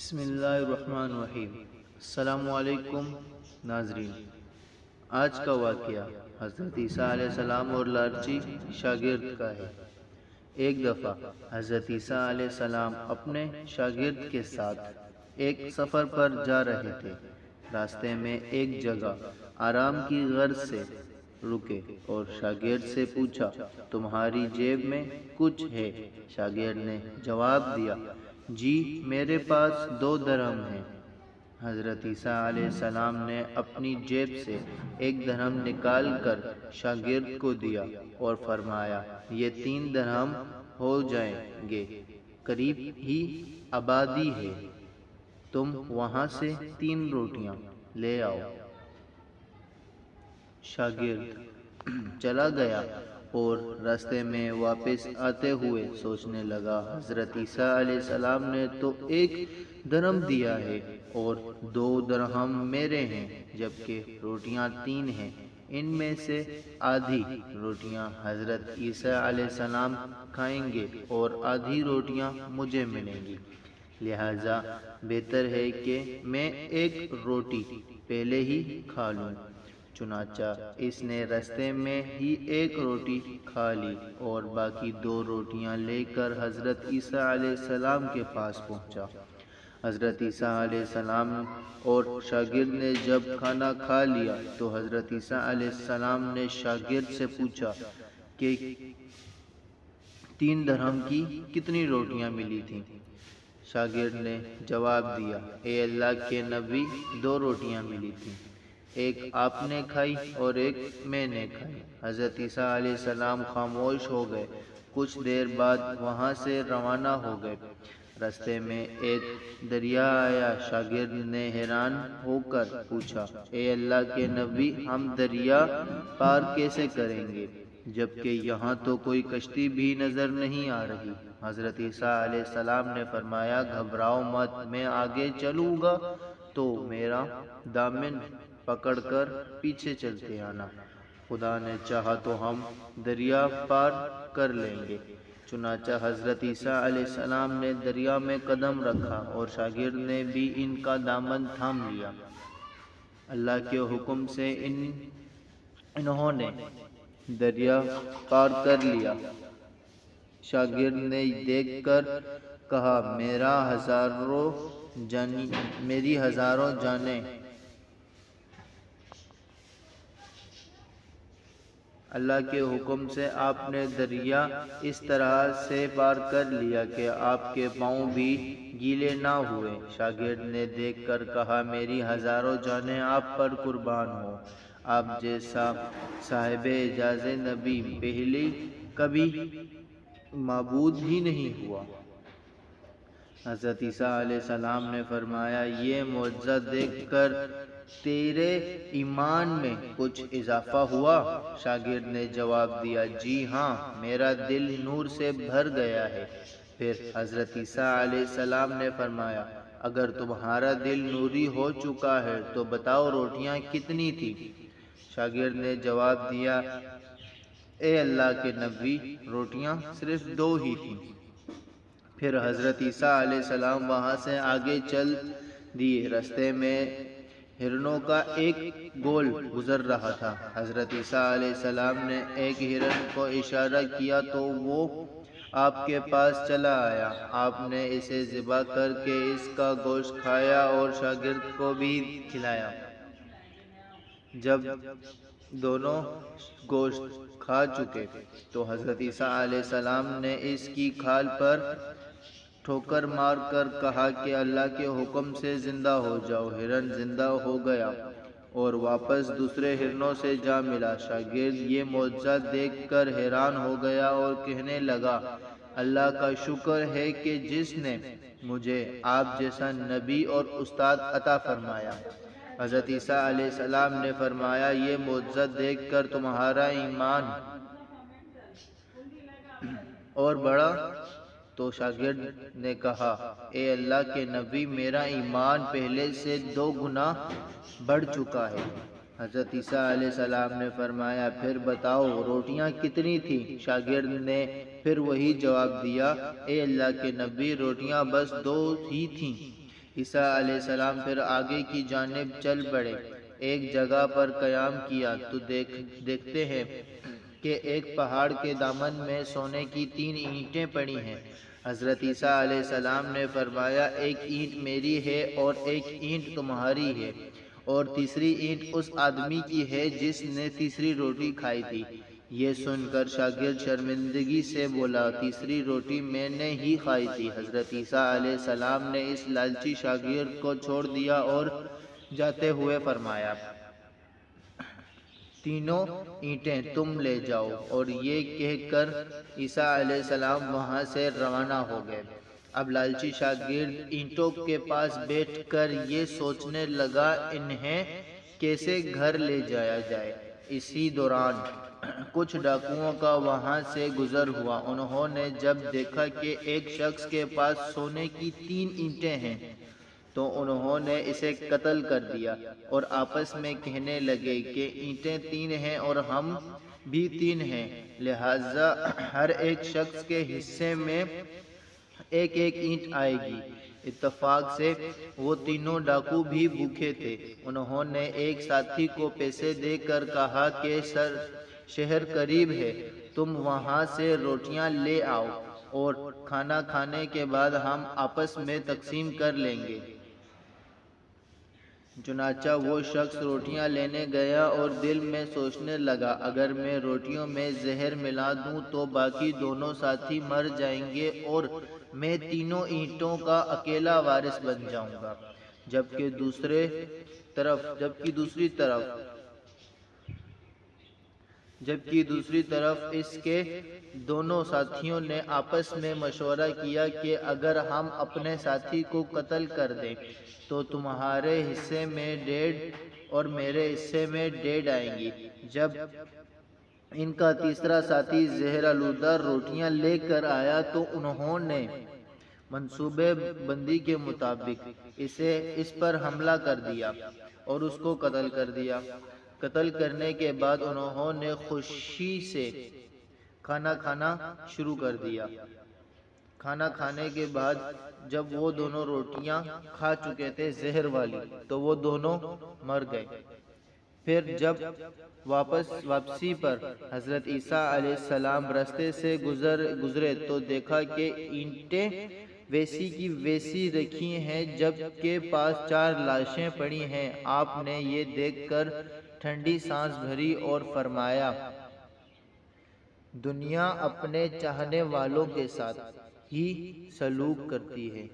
بسم اللہ الرحمن الرحیم۔ السلام علیکم ناظرین۔ آج کا واقعہ حضرت عیسیٰ علیہ السلام اور لالچی شاگرد کا ہے۔ ایک دفعہ حضرت عیسیٰ علیہ السلام اپنے شاگرد کے ساتھ ایک سفر پر جا رہے تھے۔ راستے میں ایک جگہ آرام کی غرض سے رکے اور شاگرد سے پوچھا، تمہاری جیب میں کچھ ہے؟ شاگرد نے جواب دیا، جی میرے پاس 2 درہم ہیں۔ حضرت عیسیٰ علیہ السلام نے اپنی جیب سے 1 درہم نکال کر شاگرد کو دیا اور فرمایا، یہ 3 درہم ہو جائیں گے، قریب ہی آبادی ہے، تم وہاں سے 3 روٹیاں لے آؤ۔ شاگرد چلا گیا اور راستے میں واپس آتے ہوئے سوچنے لگا، حضرت عیسیٰ علیہ السلام نے تو 1 درہم دیا ہے اور 2 درہم میرے ہیں، جبکہ روٹیاں 3 ہیں، ان میں سے آدھی روٹیاں حضرت عیسیٰ علیہ السلام کھائیں گے اور آدھی روٹیاں مجھے ملیں گی، لہذا بہتر ہے کہ میں 1 روٹی پہلے ہی کھا لوں۔ چنانچہ اس نے راستے میں ہی 1 روٹی کھا لی اور باقی 2 روٹیاں لے کر حضرت عیسیٰ علیہ السلام کے پاس پہنچا۔ حضرت عیسیٰ علیہ السلام اور شاگرد نے جب کھانا کھا لیا تو حضرت عیسیٰ علیہ السلام نے شاگرد سے پوچھا کہ 3 درہم کی کتنی روٹیاں ملی تھیں؟ شاگرد نے جواب دیا، اے اللہ کے نبی، 2 روٹیاں ملی تھیں، 1 آپ نے کھائی اور 1 میں نے کھائی۔ حضرت عیسیٰ علیہ السلام خاموش ہو گئے، کچھ دیر بعد وہاں سے روانہ ہو گئے۔ راستے میں ایک دریا آیا۔ شاگرد نے حیران ہو کر پوچھا، اے اللہ کے نبی، ہم دریا پار کیسے کریں گے، جبکہ یہاں تو کوئی کشتی بھی نظر نہیں آ رہی؟ حضرت عیسیٰ علیہ السلام نے فرمایا، گھبراؤ مت، میں آگے چلوں گا تو میرا دامن پکڑ کر پیچھے چلتے آنا، خدا نے چاہا تو ہم دریا پار کر لیں گے۔ چنانچہ حضرت عیسیٰ علیہ السلام نے دریا میں قدم رکھا اور شاگرد نے بھی ان کا دامن تھام لیا۔ اللہ کے حکم سے انہوں نے دریا پار کر لیا۔ شاگرد نے دیکھ کر کہا، میری ہزاروں جانیں اللہ کے حکم سے آپ نے دریا اس طرح سے پار کر لیا کہ آپ کے پاؤں بھی گیلے نہ ہوئے۔ شاگرد نے دیکھ کر کہا، میری ہزاروں جانیں آپ پر قربان ہوں، آپ جیسا صاحب اعجاز نبی پہلے کبھی معبود ہی نہیں ہوا۔ حضرت عیسیٰ علیہ السلام نے فرمایا، یہ معجزہ دیکھ کر تیرے ایمان میں کچھ اضافہ ہوا؟ شاگرد نے جواب دیا، جی ہاں، میرا دل نور سے بھر گیا ہے۔ پھر حضرت عیسیٰ علیہ السلام نے فرمایا، اگر تمہارا دل نوری ہو چکا ہے تو بتاؤ روٹیاں کتنی تھی؟ شاگرد نے جواب دیا، اے اللہ کے نبی، روٹیاں صرف 2 ہی تھیں۔ پھر حضرت عیسیٰ علیہ السلام وہاں سے آگے چل دیے۔ راستے میں ہرنوں کا ایک گول گزر رہا تھا۔ حضرت عیسیٰ علیہ السلام نے ایک ہرن کو اشارہ کیا تو وہ آپ کے پاس چلا آیا۔ آپ نے اسے ذبح کر کے اس کا گوشت کھایا اور شاگرد کو بھی کھلایا۔ جب دونوں گوشت کھا چکے تو حضرت عیسیٰ علیہ السلام نے اس کی کھال پر ٹھوکر مار کر کہا کہ اللہ کے حکم سے زندہ ہو جاؤ۔ ہرن زندہ ہو گیا اور واپس دوسرے ہرنوں سے جا ملا۔ شاگرد یہ معجزہ دیکھ کر حیران ہو گیا اور کہنے لگا، اللہ کا شکر ہے کہ جس نے مجھے آپ جیسا نبی اور استاد عطا فرمایا۔ حضرت عیسیٰ علیہ السلام نے فرمایا، یہ معجزہ دیکھ کر تمہارا ایمان اور بڑھا؟ تو شاگرد نے کہا، اے اللہ کے نبی، میرا ایمان پہلے سے 2 گنا بڑھ چکا ہے۔ حضرت عیسیٰ علیہ السلام نے فرمایا، پھر بتاؤ روٹیاں کتنی تھیں؟ شاگرد نے پھر وہی جواب دیا، اے اللہ کے نبی، روٹیاں بس 2 ہی تھیں، عیسیٰ علیہ السلام پھر آگے کی جانب چل پڑے، ایک جگہ پر قیام کیا تو دیکھتے ہیں کہ ایک پہاڑ کے دامن میں سونے کی 3 اینٹیں پڑی ہیں۔ حضرت عیسیٰ علیہ السلام نے فرمایا، ایک اینٹ میری ہے اور ایک اینٹ تمہاری ہے، اور تیسری اینٹ اس آدمی کی ہے جس نے تیسری روٹی کھائی تھی۔ یہ سن کر شاگرد شرمندگی سے بولا، تیسری روٹی میں نے ہی کھائی تھی۔ حضرت عیسیٰ علیہ السلام نے اس لالچی شاگرد کو چھوڑ دیا اور جاتے ہوئے فرمایا، تینوں اینٹیں تم لے جاؤ، اور یہ کہہ کر عیسیٰ علیہ السلام وہاں سے روانہ ہو گئے۔ اب لالچی شاگرد اینٹوں کے پاس بیٹھ کر یہ سوچنے لگا انہیں کیسے گھر لے جایا جائے۔ اسی دوران کچھ ڈاکوؤں کا وہاں سے گزر ہوا۔ انہوں نے جب دیکھا کہ ایک شخص کے پاس سونے کی 3 اینٹیں ہیں تو انہوں نے اسے قتل کر دیا، اور آپس میں کہنے لگے کہ اینٹیں 3 ہیں اور ہم بھی 3 ہیں، لہذا ہر ایک شخص کے حصے میں ایک ایک اینٹ آئے گی۔ اتفاق سے وہ تینوں ڈاکو بھی بھوکے تھے۔ انہوں نے ایک ساتھی کو پیسے دے کر کہا کہ شہر قریب ہے، تم وہاں سے روٹیاں لے آؤ اور کھانا کھانے کے بعد ہم آپس میں تقسیم کر لیں گے۔ چنانچہ وہ شخص روٹیاں لینے گیا اور دل میں سوچنے لگا، اگر میں روٹیوں میں زہر ملا دوں تو باقی دونوں ساتھی مر جائیں گے اور میں تینوں اینٹوں کا اکیلا وارث بن جاؤں گا، جبکہ دوسری طرف اس کے دونوں ساتھیوں نے آپس میں مشورہ کیا کہ اگر ہم اپنے ساتھی کو قتل کر دیں تو تمہارے حصے میں 1.5 اور میرے حصے میں 1.5 آئیں گی۔ جب ان کا تیسرا ساتھی زہر آلودہ روٹیاں لے کر آیا تو انہوں نے منصوبے بندی کے مطابق اس پر حملہ کر دیا اور اس کو قتل کر دیا۔ قتل کرنے کے بعد انہوں نے خوشی سے کھانا کھانا شروع کر دیا۔ کھانا کھانے کے بعد جب وہ دونوں روٹیاں کھا چکے تھے زہر والی تو وہ دونوں مر گئے۔ پھر جب واپسی پر حضرت عیسیٰ علیہ السلام راستے سے گزرے تو دیکھا کہ اینٹیں ویسی کی ویسی رکھی ہیں جبکہ پاس 4 لاشیں پڑی ہیں۔ آپ نے یہ دیکھ کر ٹھنڈی سانس بھری اور فرمایا، دنیا اپنے چاہنے والوں کے ساتھ ہی سلوک کرتی ہے۔